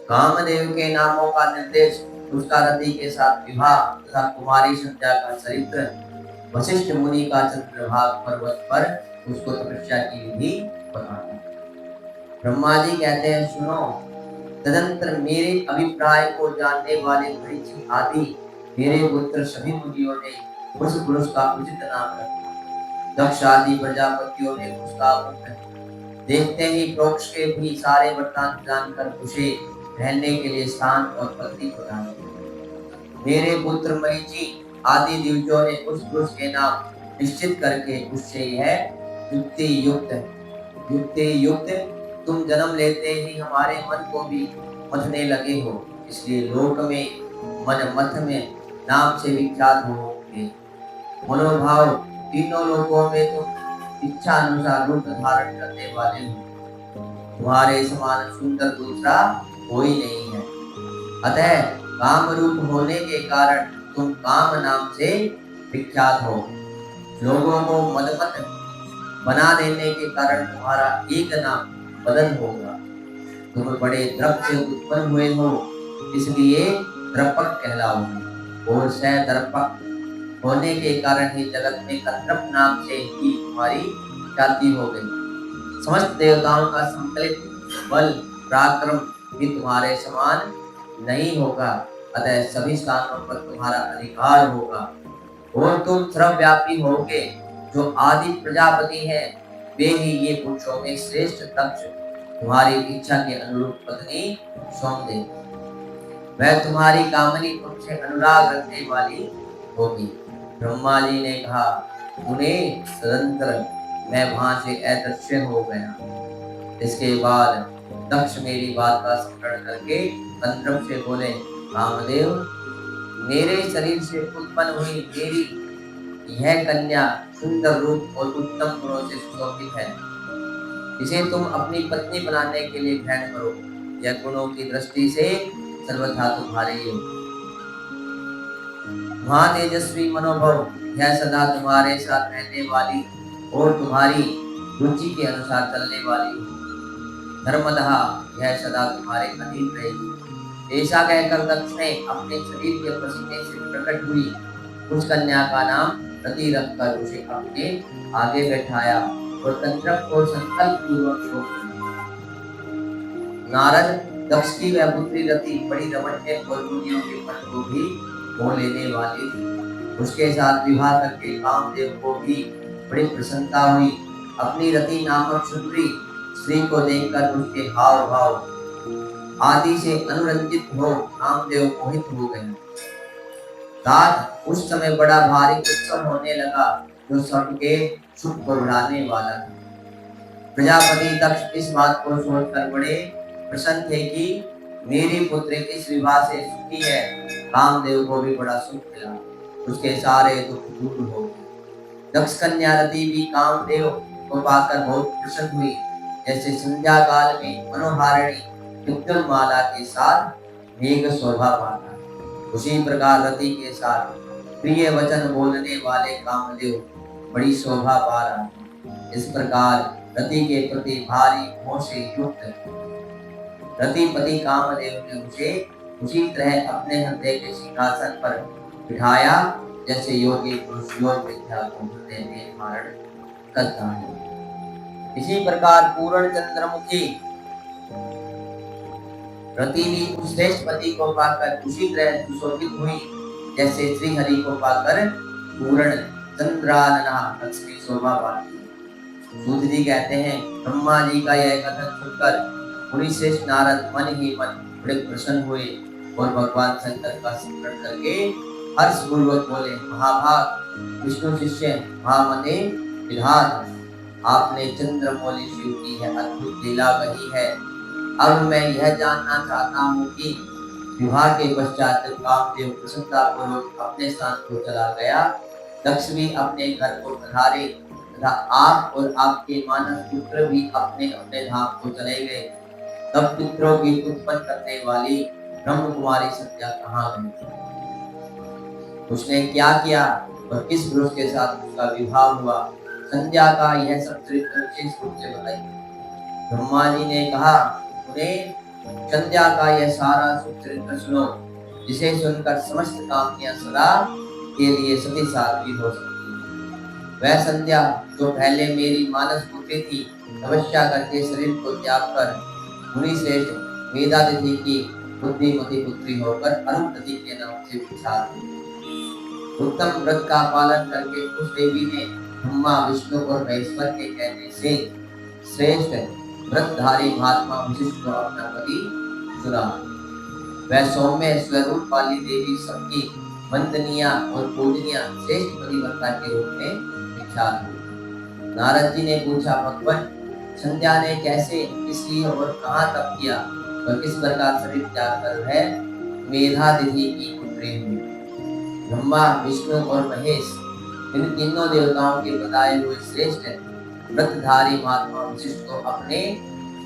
कामदेव के नामों का निर्देश, उसका रति के साथ विवाह तथा कुमारी संध्या का चरित्र, वशिष्ठ मुनि का चंद्रभाग पर्वत पर उसको तपस्या की विधि बताता है। ब्रह्मा जी कहते हैं, सुनो, तदंतर मेरे अभिप्राय को जानने वाले मरीचि आदि मेरे पुत्र सभी मुनियों ने उस पुरुष का उचित नाम रखा। दक्ष आदि प्रजापतियों ने उसका पुत्र देखते ही प्रोक्ष के भी सारे वृत्तांत जानकर उसे रहने के लिए स्थान और पत्नी प्रदान किया। मेरे पुत्र मरीचि आदि दिवजों ने उस पुरुष के नाम निश्चित करके उससे यह युक्ति युक्त तुम जन्म लेते ही हमारे मन को भी मथने लगे हो, इसलिए लोक में मन मथ में नाम से विख्यात होगे। मनोभाव तीनों लोकों में तुम इच्छा अनुसार रूप धारण करने वाले हो, तुम्हारे समान सुंदर दूसरा कोई नहीं है। अतः काम रूप होने के कारण तुम काम नाम से विख्यात हो। लोगों को मदमत बना देने के कारण तुम्हारा एक नाम बदन होगा। तुम बड़े द्रप से उत्पन्न हुए हो, इसलिए द्रपक कहलाओगे, और सह द्रपक होने के कारण ही जगत में कद्रप नाम से ही तुम्हारी ख्याति हो गई। समस्त देवताओं का संकलित बल पराक्रम भी तुम्हारे समान नहीं होगा, अतः सभी स्थानों पर तुम्हारा अधिकार होगा, और तुम सर्वव्यापी होगे। जो आदि प्रजापति हैं, वे ही ये पुरुषों में श्रेष्ठ दक्ष तुम्हारी इच्छा के अनुरूप पत्नी सौंप दे। वह तुम्हारी कामनी तुमसे अनुराग रखने वाली होगी। ब्रह्मा जी ने कहा, उन्हें तदंतर मैं वहां से अदृश्य हो गया। इसके बाद दक्ष मेरी बात का स्मरण करके गंधर्व से बोले, कामदेव, मेरे शरीर से उत्पन्न हुई मेरी यह कन्या सुंदर रूप और उत्तम गुणों से सुशोभित है। इसे तुम अपनी पत्नी बनाने के लिए ग्रहण करो। यह गुणों की दृष्टि से सर्वथा तुम्हारे योग्य, महातेजस्वी मनोभव, यह सदा तुम्हारे साथ रहने वाली और तुम्हारी रुचि के अनुसार चलने वाली, धर्मतः यह सदा तुम्हारे अधीन रहेगी। ऐसा कहकर दक्ष ने अपने शरीर के पसीने से प्रकट हुई उस कन्या का नाम रति रखकर उसे अपने आगे बैठाया और तंत्रक को संकल्प पूर्वक नारद दक्ष की वह पुत्री रति बड़ी रमणीय और मुनियों के मन को भी मोह लेने वाली थी। उसके साथ विवाह करके कामदेव को भी बड़ी प्रसन्नता हुई। अपनी रति नामक सुंदरी स्त्री को देखकर उसके हाव भाव आदि से अनुरंजित हो कामदेव मोहित हो गए। रात उस समय बड़ा भारी उत्सव होने लगा, जो सबके सुख को बढ़ाने वाला था। प्रजापति दक्ष इस बात को सोचकर बड़े प्रसन्न थे कि मेरी पुत्री इस विवाह से सुखी है। कामदेव को भी बड़ा सुख मिला, उसके सारे दुख दूर हो गए। दक्ष कन्या रति भी कामदेव को पाकर बहुत प्रसन्न हुई, जैसे संध्या काल में मनोहारिणी युगल माला के साथ मेघ शोभा पाता, उसी प्रकार रति के साथ प्रिय वचन बोलने वाले कामदेव बड़ी शोभा पा रहा। इस प्रकार रति के प्रति भारी मोह से युक्त रतिपति कामदेव ने उसे उसी तरह अपने हृदय के सिंहासन पर बिठाया, जैसे योगी पुरुष योग विद्या को हृदय में धारण करता है। इसी प्रकार पूर्ण चंद्रमुखी रति भी उस श्रेष्ठ पति को पाकर उसी तरह सुशोभित हुई, जैसे श्री हरि को पाकर पूर्ण चंद्रानना लक्ष्मी शोभा पाती। सूत जी कहते हैं, ब्रह्मा जी का यह कथन सुनकर मुनि श्रेष्ठ नारद मन ही मन बड़े प्रसन्न हुए और भगवान शंकर का स्मरण करके हर्ष पूर्वक बोले, महाभाग विष्णु शिष्य महामने विधात, आपने चंद्रमौली शिव की है अद्भुत लीला कही है। अब मैं यह जानना चाहता हूँ कि विवाह के पश्चात कामदेव प्रसन्नता पूर्वक अपने स्थान को चला गया, दक्ष भी अपने घर को पधारे तथा आप और आपके मानस पुत्र भी अपने अपने धाम को चले गए। तब पितरों की उत्पन्न करने वाली ब्रह्म कुमारी संध्या कहाँ गई? उसने क्या किया और किस पुरुष के साथ उसका विवाह हुआ? संध्या का यह सब चरित्र विशेष रूप से बताइए। ब्रह्मा जी ने कहा, उन्हें संध्या का यह सारा सुख चरित्र सुनो, जिसे सुनकर समस्त कामनाएं सदा के लिए सती साध्वी हो सकती। वह संध्या जो पहले मेरी मानस पुत्री थी, तपस्या करके शरीर को त्याग कर मुनि श्रेष्ठ वेदातिथि की बुद्धिमती पुत्री होकर अरुंधति के नाम से विख्यात हुई। उत्तम व्रत का पालन करके उस देवी ने ब्रह्मा विष्णु और महेश्वर के कहने से श्रेष्ठ व्रतधारी महात्मा वशिष्ठ को अपना पति चुना। वह सौम्य स्वरूप वाली देवी सबकी वंदनीय और पूजनीय श्रेष्ठ पतिव्रता के रूप में विख्यात हुई। नारद जी ने पूछा, भगवान संध्या ने कैसे, किसलिए और कहाँ तप किया और किस प्रकार शरीर त्याग कर है मेधातिथि की पुत्री हुई। ब्रह्मा विष्णु और महेश इन तीनों देवताओं के बताए हुए श्रेष्ठ व्रतधारी महात्मा वशिष्ठ को अपने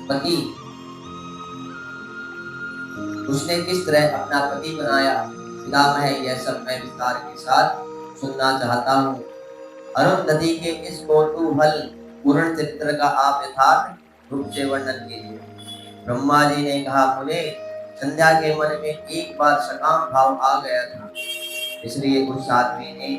पति उसने किस तरह अपना पति बनाया, पितामह, यह सब मैं विस्तार के साथ सुनना चाहता हूँ। अरुंधति के इस कौतूहल पूर्ण चरित्र का आप यथार्थ रूप से वर्णन कीजिए। ब्रह्मा जी ने कहा, मुने, संध्या के मन में एक बार सकाम भाव आ गया था, इसलिए उस आदमी ने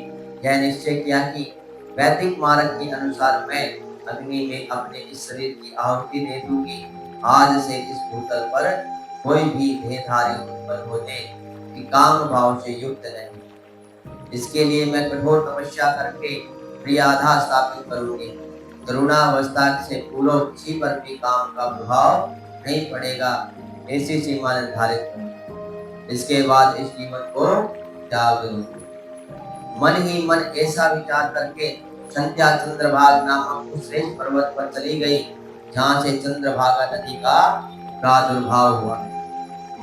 यह निश्चय किया कि वैदिक मार्ग के अनुसार मैं अग्नि में अपने इस शरीर की आहुति दे दूंगी। आज से इस भूतल पर कोई भी देहधारी उत्पन्न होने कि काम भाव से युक्त नहीं। इसके लिए मैं कठोर तपस्या करके प्रियाधा स्थापित करूंगी। तरुणावस्था से फूलों किसी पर भी काम का प्रभाव नहीं पड़ेगा, ऐसी सीमा निर्धारित करूंगी। इसके बाद इस जीवन को त्याग दूंगी। मन ही मन ऐसा विचार करके संध्या चंद्रभागा नामक उस श्रेष्ठ पर्वत पर चली गई, जहाँ से चंद्रभागा नदी का प्रादुर्भाव हुआ।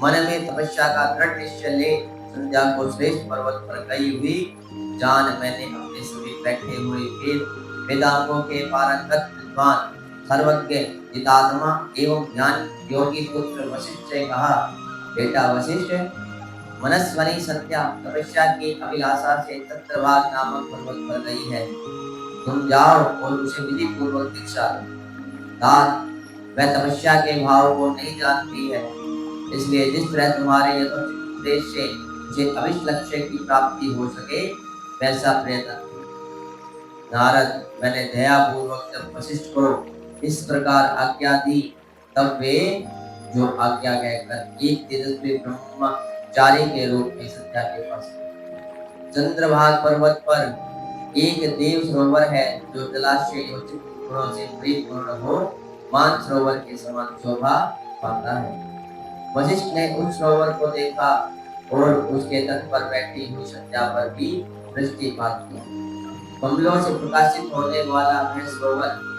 मन में तपस्या का दृढ़ निश्चय ले संध्या को श्रेष्ठ पर्वत पर गई हुई जान मैंने अपने सभी बैठे हुए वेदांगों के पारंगत विद्वान सर्वज्ञ जितात्मा एवं ज्ञान योगी पुत्र वशिष्ठ से कहा, बेटा वशिष्ठ, मनस्वनी संध्या तपस्या की अभिलाषा से चंद्रभागा नामक पर्वत पर गई है। तुम जाओ और उसे विधि पूर्वक दीक्षा दो। वह तपस्या के भाव को नहीं जानती है, इसलिए जिस तरह तुम्हारे यथोचित उपदेश से उसे अभिष्ट लक्ष्य की प्राप्ति हो सके वैसा प्रयत्न। नारद, मैंने दया पूर्वक जब वशिष्ठ को इस प्रकार आज्ञा दी, तब वे जो आज्ञा कहकर एक तेजस्वी ब्रह्मचारी के रूप में संध्या के पास चंद्रभागा पर्वत पर एक देव सरोवर है, जो जलाशय योचित गुणों से परिपूर्ण हो मान सरोवर के समान शोभा पाता है। वशिष्ठ ने उस सरोवर को देखा और उसके तट पर बैठी हुई संध्या पर भी दृष्टिपात किया। कमलों से प्रकाशित होने वाला वह सरोवर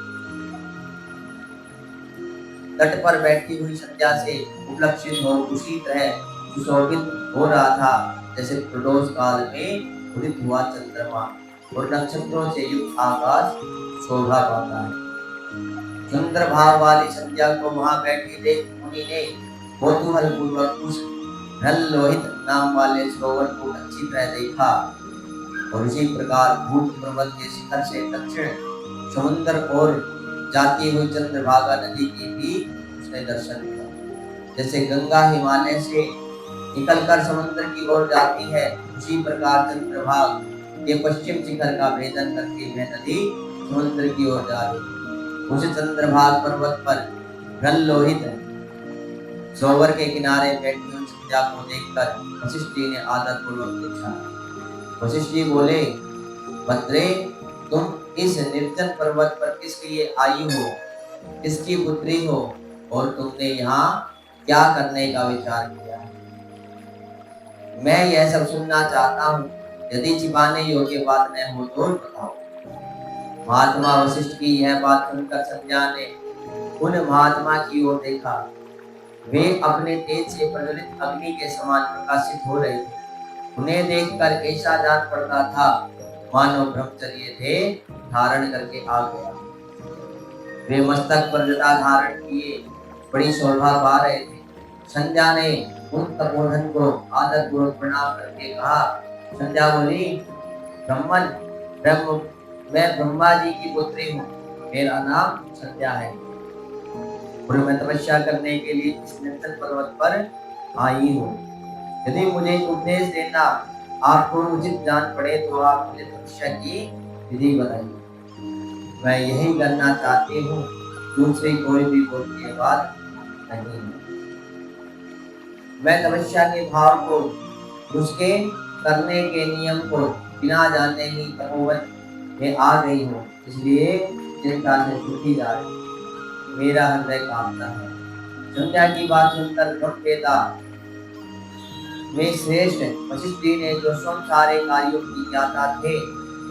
तट पर बैठी हुई संध्या से उपलक्षित हो उसी तरह सुशोभित हो रहा था, जैसे प्रदोष काल में उदित हुआ चंद्रमा और नक्षत्रों से युक्त आकाश शोभा पाता है। चंद्रभागा वाली संध्या को वहां बैठी देख मुनि ने कौतूहल पूर्वक उस लोहित नाम वाले सरोवर को अच्छी तरह देखा और इसी प्रकार भूत पर्वत के शिखर से दक्षिण समुद्र और जाती हुई चंद्रभागा नदी की भी उसने दर्शन किया। जैसे गंगा हिमालय से निकलकर समुद्र की ओर जाती है, उसी प्रकार चंद्रभागा के पश्चिम शिखर का भेदन करके वह नदी समुद्र की ओर जा रही। उस चंद्रभागा पर्वत पर लोहित सरोवर के किनारे बैठी हुई संध्या को देखकर वशिष्ठ जी ने आदर पूर्वक पूछा। वशिष्ठ जी बोले, भद्रे, तुम इस निर्जन पर्वत पर किस लिए आई हो, किसकी पुत्री हो और तुमने यहाँ क्या करने का विचार किया? मैं यह सब सुनना चाहता हूँ, यदि छिपाने योग्य बात न हो तो बताओ। महात्मा वशिष्ठ की यह बात सुनकर संध्या ने उन महात्मा की ओर देखा। वे अपने तेज से प्रज्वलित अग्नि के समान प्रकाशित हो रहे थे। उन्हें देखकर ऐसा जान पड़ता था मानो ब्रह्मचर्य थे धारण करके आ गया। वे मस्तक पर जटा धारण किए बड़ी शोभा पा रहे थे। संध्या ने उन तपोधन को आदर पूर्वक प्रणाम करके कहा। संध्या बोली, मैं ब्रह्मा जी की पुत्री हूँ, मेरा नाम संध्या है। और मैं तपस्या करने के लिए इस निर्जन पर्वत पर आई हूँ। यदि मुझे उपदेश देना आपको उचित जान पड़े तो आप मुझे तपस्या की विधि बताइए। मैं यही करना चाहती हूँ, दूसरी कोई भी बोलने की बात नहीं है। मैं तपस्या के भाव को, उसके करने के नियम को बिना जाने ही तपोवन में आ गई हूँ, इसलिए चिंता से छूटी जा रही है। मेरा हृदय कांपता है। संध्या की बात सुनकर ब्रह्मवेता में श्रेष्ठ वशिष्ठ जी ने जो स्वयं सारे कार्यों की ज्ञाता थे,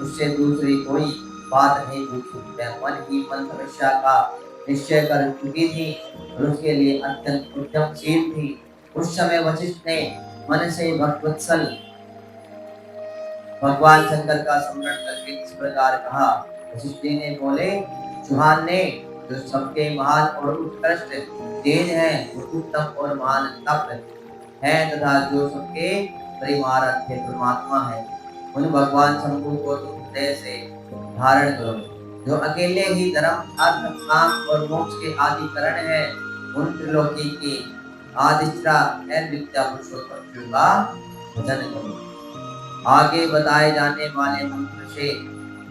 उससे दूसरी कोई बात नहीं पूछी। वह मन ही मन तपस्या का निश्चय कर चुकी थी और उसके लिए अत्यंत उद्यमशील थी। उस समय वशिष्ठ ने मन से भक्तवत्सल भगवान शंकर का स्मरण करके इस प्रकार कहा। वशिष्ठ जी ने बोले, चौहान ने जो सबके महान और उत्कृष्ट तेज है, वो उत्तम और महान तप है तथा जो सबके परिमाराध्य परमात्मा है, उन भगवान शंभु को तुम हृदय से धारण करो। जो अकेले ही धर्म अर्थ काम और मोक्ष के आदि करण है, उन त्रिलोकी की आदिष्टा विद्या पुरुषोत्तम शिव का भजन करो। आगे बताए जाने वाले मंत्र से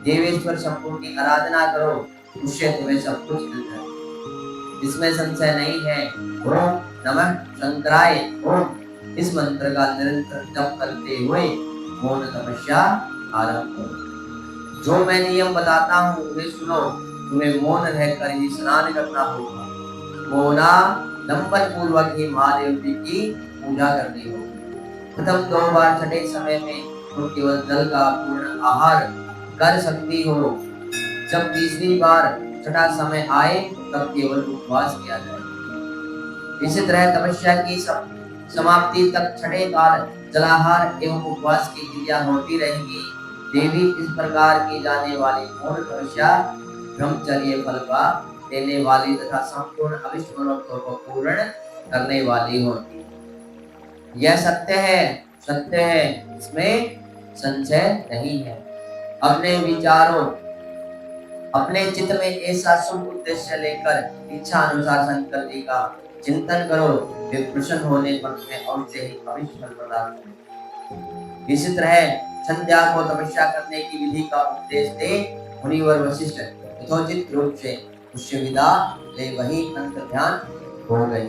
देवेश्वर शंभु की आराधना करो, उससे तुम्हें सब कुछ मिल जाए, इसमें संशय नहीं है। ओम नमः शंकराय ओम, इस मंत्र का निरंतर जप करते हुए मौन तपस्या आरंभ करो। जो मैं नियम बताता हूँ उन्हें सुनो। तुम्हें मौन रहकर ही स्नान करना होगा। मौना नंबर पूर्वक ही महादेव जी की पूजा करनी होगी। प्रथम 2 बार छठे समय में तो केवल जल का पूर्ण आहार कर सकती हो। जब तीसरी बार छठा समय आए तब केवल उपवास किया जाए। इसी तरह तपस्या की समाप्ति तक छठे बार जलाहार एवं उपवास की क्रिया होती रहेगी। देवी इस प्रकार की जाने वाली मौन तपस्या ब्रह्मचर्य फल का देने वाली तथा संपूर्ण अभिष्ट मनोरथों को पूर्ण करने वाली होती है। यह सत्य है, इसमें संशय नहीं है। अपने विचारों, अपने चित्त में ऐसा शुभ उद्देश्य लेकर इच्छा अनुसार शंकर जी का चिंतन करो। वे प्रसन्न होने पर तुम्हें अवश्य ही अभिष्ट फल प्रदान करेंगे। इसी तरह संध्या को तपस्या करने की विधि का उपदेश दे मुनिवर वशिष्ठ यथोचित रूप से उससे विदा ले वही अंत ध्यान हो गई।